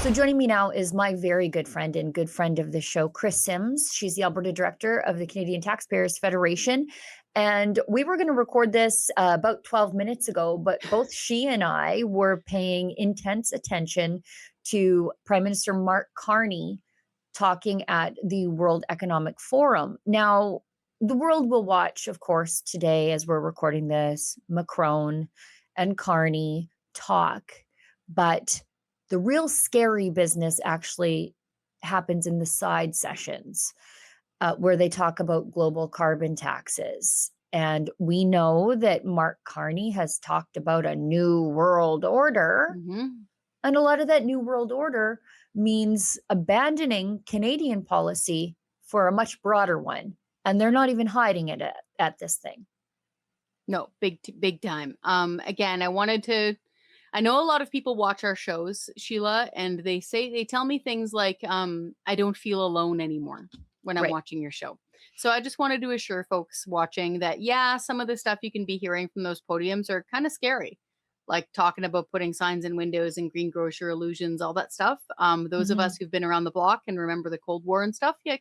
So joining me now is my very good friend and good friend of the show, Kris Sims. She's the Alberta director of the Canadian Taxpayers Federation. And we were going to record this about 12 minutes ago, but both she and I were paying intense attention to Prime Minister Mark Carney talking at the World Economic Forum. Now, the world will watch, of course, today as we're recording this, Macron and Carney talk, but the real scary business actually happens in the side sessions where they talk about global carbon taxes. And we know that Mark Carney has talked about a new world order. Mm-hmm. And a lot of that new world order means abandoning Canadian policy for a much broader one. And they're not even hiding it at this thing. No, big time. Again, I know a lot of people watch our shows, Sheila, and they tell me things like, I don't feel alone anymore when I'm Right. watching your show. So I just wanted to assure folks watching that, yeah, some of the stuff you can be hearing from those podiums are kind of scary, like talking about putting signs in windows and green grocer illusions, all that stuff. Those of us who've been around the block and remember the Cold War and stuff, yeah,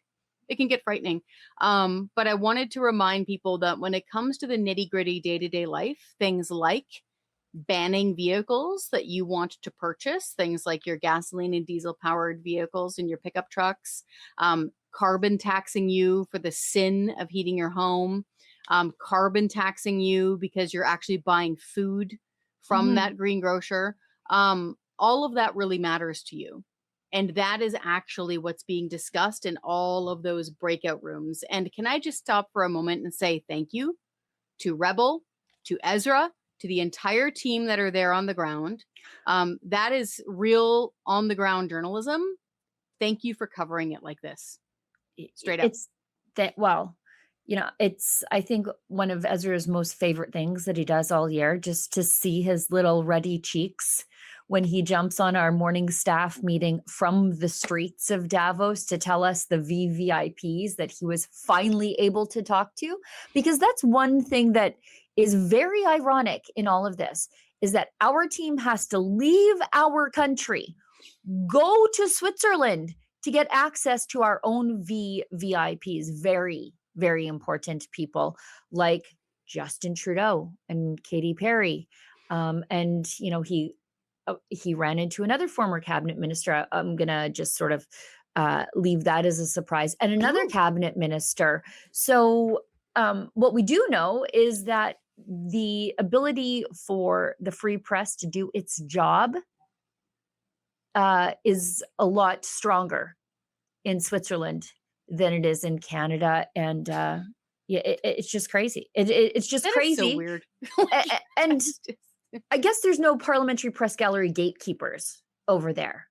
it can get frightening. But I wanted to remind people that when it comes to the nitty gritty day-to-day life, things like banning vehicles that you want to purchase, things like your gasoline and diesel powered vehicles and your pickup trucks, carbon taxing you for the sin of heating your home, carbon taxing you because you're actually buying food from that green grocer. All of that really matters to you. And that is actually what's being discussed in all of those breakout rooms. And can I just stop for a moment and say thank you to Rebel, to Ezra, to the entire team that are there on the ground. That is real on the ground journalism. Thank you for covering it like this. Straight up. It's that, well, it's, I think, one of Ezra's most favorite things that he does all year, just to see his little ruddy cheeks when he jumps on our morning staff meeting from the streets of Davos to tell us the VVIPs that he was finally able to talk to. Because that's one thing that is very ironic in all of this, is that our team has to leave our country, go to Switzerland to get access to our own VVIPs. Very, very important people like Justin Trudeau and Katy Perry. And, he ran into another former cabinet minister. I'm going to just sort of leave that as a surprise. And another cabinet minister. So what we do know is that the ability for the free press to do its job is a lot stronger in Switzerland than it is in Canada. And it's just crazy. It's just that crazy. Is so weird. And I guess there's no parliamentary press gallery gatekeepers over there.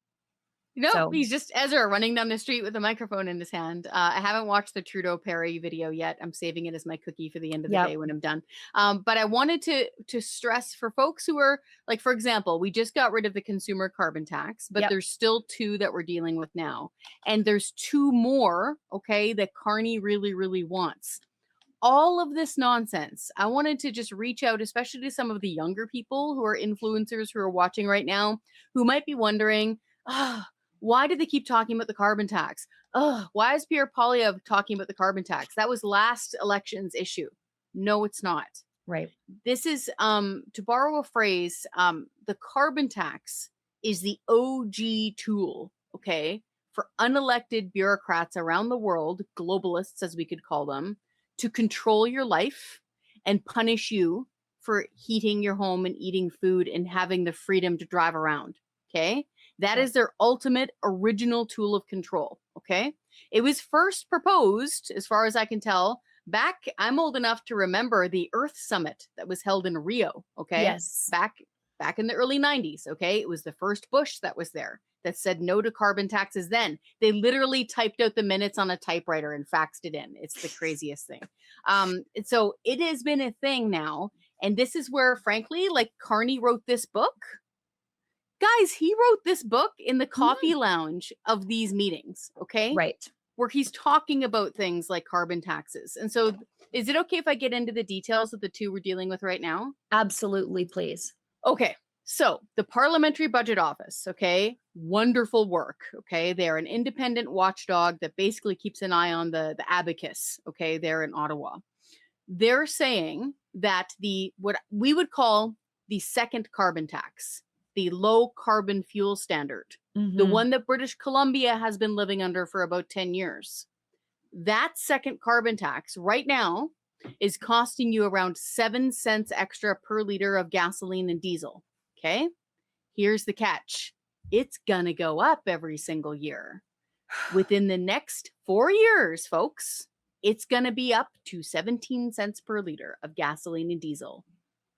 No, So- he's just Ezra running down the street with a microphone in his hand. I haven't watched the Trudeau Perry video yet. I'm saving it as my cookie for the end of the Yep. day when I'm done. But I wanted to stress for folks who are like, for example, we just got rid of the consumer carbon tax, but Yep. there's still 2 that we're dealing with now. And there's 2 more, okay, that Carney really, really wants. All of this nonsense, I wanted to just reach out, especially to some of the younger people who are influencers who are watching right now, who might be wondering, why did they keep talking about the carbon tax? Why is Pierre Poilievre talking about the carbon tax? That was last election's issue. No, it's not. Right. This is, to borrow a phrase, the carbon tax is the OG tool, okay, for unelected bureaucrats around the world, globalists as we could call them, to control your life and punish you for heating your home and eating food and having the freedom to drive around. Okay. That is their ultimate original tool of control. Okay. It was first proposed, as far as I can tell, back, I'm old enough to remember the Earth Summit that was held in Rio. Okay. Yes. Back in the early 90s. Okay. It was the first Bush that was there that said no to carbon taxes then. They literally typed out the minutes on a typewriter and faxed it in. It's the craziest thing. So it has been a thing now. And this is where, frankly, like Carney wrote this book. Guys, he wrote this book in the coffee lounge of these meetings. Okay. Right. Where he's talking about things like carbon taxes. And so is it okay if I get into the details of the 2 we're dealing with right now? Absolutely, please. Okay. So the Parliamentary Budget Office, okay, wonderful work. Okay, they're an independent watchdog that basically keeps an eye on the abacus. Okay, there in Ottawa. They're saying that the what we would call the second carbon tax, the low carbon fuel standard, the Mhm. one that British Columbia has been living under for about 10 years. That second carbon tax right now is costing you around 7 cents extra per liter of gasoline and diesel. Okay? Here's the catch. It's going to go up every single year. Within the next 4 years, folks, it's going to be up to 17 cents per liter of gasoline and diesel.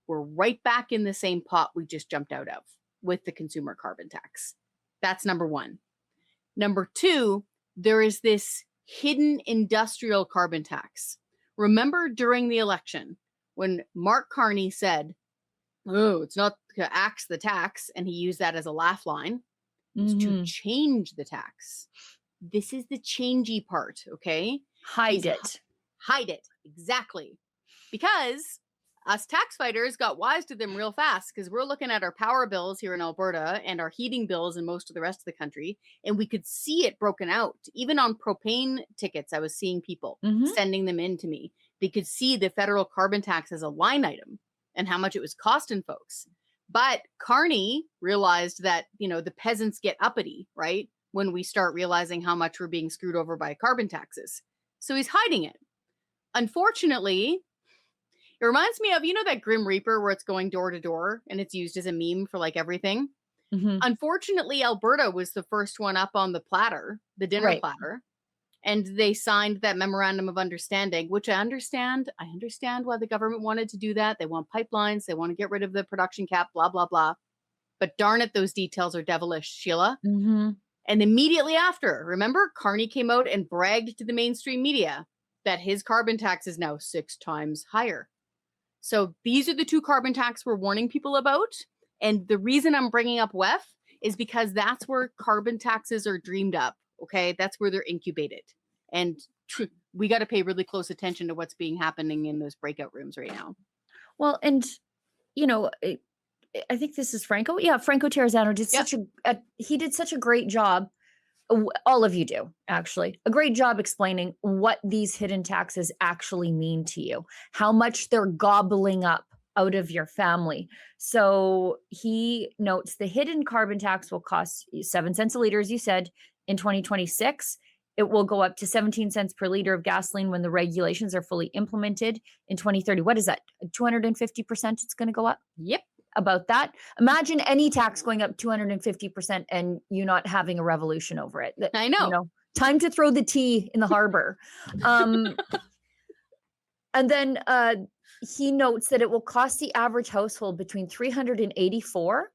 We're right back in the same pot we just jumped out of with the consumer carbon tax. That's number one. Number two, there is this hidden industrial carbon tax. Remember during the election when Mark Carney said, "Oh, it's not to axe the tax," and he used that as a laugh line. It's to Mhm. change the tax. This is the changey part, okay? Hide He's it. hide it. Exactly. Because us tax fighters got wise to them real fast because we're looking at our power bills here in Alberta and our heating bills in most of the rest of the country. And we could see it broken out. Even on propane tickets, I was seeing people Mhm. sending them in to me. They could see the federal carbon tax as a line item and how much it was costing folks. But Carney realized that, the peasants get uppity, right? When we start realizing how much we're being screwed over by carbon taxes. So he's hiding it. Unfortunately, it reminds me of, that Grim Reaper where it's going door to door and it's used as a meme for like everything. Mhm. Unfortunately, Alberta was the first one up on the platter, the dinner Right. platter, and they signed that memorandum of understanding, which I understand. I understand why the government wanted to do that. They want pipelines, they want to get rid of the production cap, blah, blah, blah. But darn it, those details are devilish, Sheila. Mhm. And immediately after, remember, Carney came out and bragged to the mainstream media that his carbon tax is now 6 times higher. So these are the two carbon tax we're warning people about. And the reason I'm bringing up WEF is because that's where carbon taxes are dreamed up. Okay. That's where they're incubated. And we got to pay really close attention to what's being happening in those breakout rooms right now. Well, and you know, I think this is Franco. Yeah, Franco Terrazzano did Yep. he did such a great job. All of you do, actually. A great job explaining what these hidden taxes actually mean to you, how much they're gobbling up out of your family. So he notes the hidden carbon tax will cost you 7 cents a liter, as you said, in 2026. It will go up to 17 cents per liter of gasoline when the regulations are fully implemented in 2030. What is that? 250% it's going to go up? Yep. About that. Imagine any tax going up 250% and you not having a revolution over it. I know. Time to throw the tea in the harbor. And then he notes that it will cost the average household between $384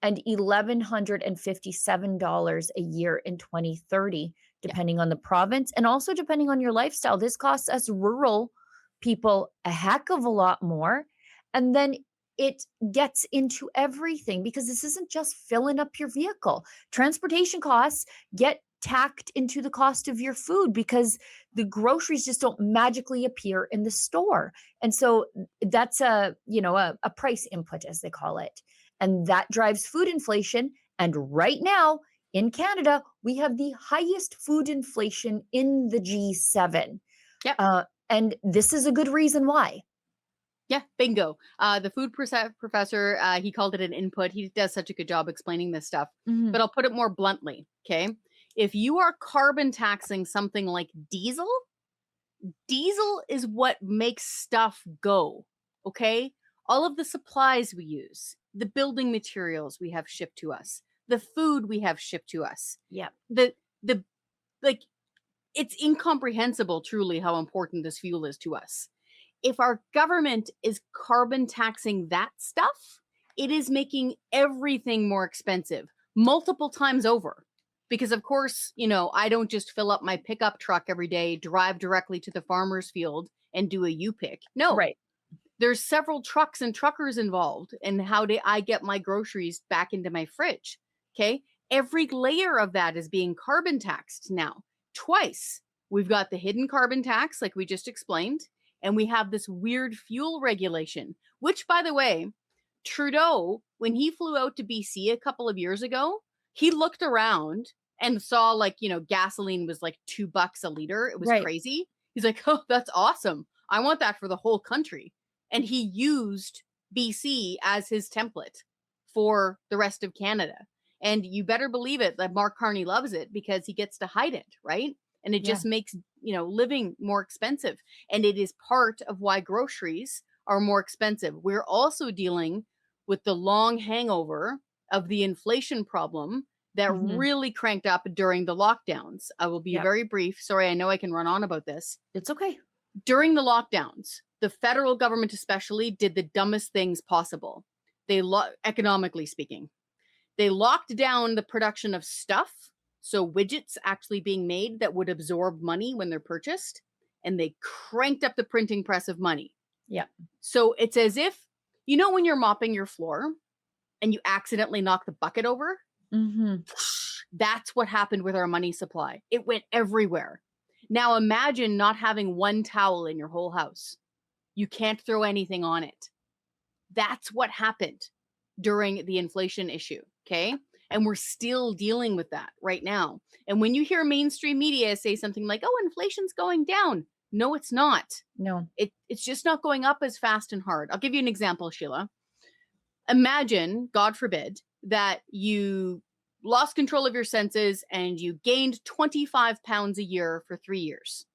and $1,157 a year in 2030, depending on the province and also depending on your lifestyle. This costs us rural people a heck of a lot more. And then it gets into everything because this isn't just filling up your vehicle. Transportation costs get tacked into the cost of your food because the groceries just don't magically appear in the store. And so that's a price input, as they call it. And that drives food inflation. And right now in Canada, we have the highest food inflation in the G7. Yep. And this is a good reason why. Yeah, bingo. The food professor, he called it an input. He does such a good job explaining this stuff. Mhm. But I'll put it more bluntly. Okay. If you are carbon taxing something like diesel is what makes stuff go. Okay. All of the supplies we use, the building materials we have shipped to us, the food we have shipped to us. Yeah. Like, it's incomprehensible truly how important this fuel is to us. If our government is carbon taxing that stuff, it is making everything more expensive multiple times over. Because of course, I don't just fill up my pickup truck every day, drive directly to the farmer's field and do a U-pick. No, Right. There's several trucks and truckers involved in how do I get my groceries back into my fridge. Okay. Every layer of that is being carbon taxed now twice. We've got the hidden carbon tax, like we just explained. And we have this weird fuel regulation, which, by the way, Trudeau, when he flew out to BC a couple of years ago, he looked around and saw, like, gasoline was like $2 a liter. It was Right. crazy. He's like, oh, that's awesome. I want that for the whole country. And he used BC as his template for the rest of Canada. And you better believe it that Mark Carney loves it because he gets to hide it, right? And it Yeah. just makes, living more expensive. And it is part of why groceries are more expensive. We're also dealing with the long hangover of the inflation problem that Mhm. really cranked up during the lockdowns. I will be Yep. very brief. Sorry, I know I can run on about this. It's okay. During the lockdowns, the federal government especially did the dumbest things possible. Economically speaking, they locked down the production of stuff, so widgets actually being made that would absorb money when they're purchased, and they cranked up the printing press of money. Yep. So it's as if, when you're mopping your floor and you accidentally knock the bucket over, Mhm. that's what happened with our money supply. It went everywhere. Now imagine not having one towel in your whole house. You can't throw anything on it. That's what happened during the inflation issue. Okay. And we're still dealing with that right now. And when you hear mainstream media say something like, oh, inflation's going down, no, it's not. No. It's just not going up as fast and hard. I'll give you an example, Sheila. Imagine, God forbid, that you lost control of your senses and you gained 25 pounds a year for 3 years.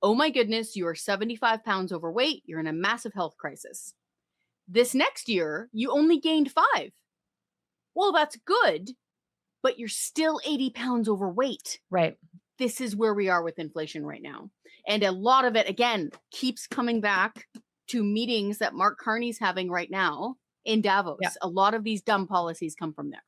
Oh my goodness, you are 75 pounds overweight. You're in a massive health crisis. This next year, you only gained 5. Well, that's good, but you're still 80 pounds overweight. Right. This is where we are with inflation right now. And a lot of it, again, keeps coming back to meetings that Mark Carney's having right now in Davos. Yep. A lot of these dumb policies come from there.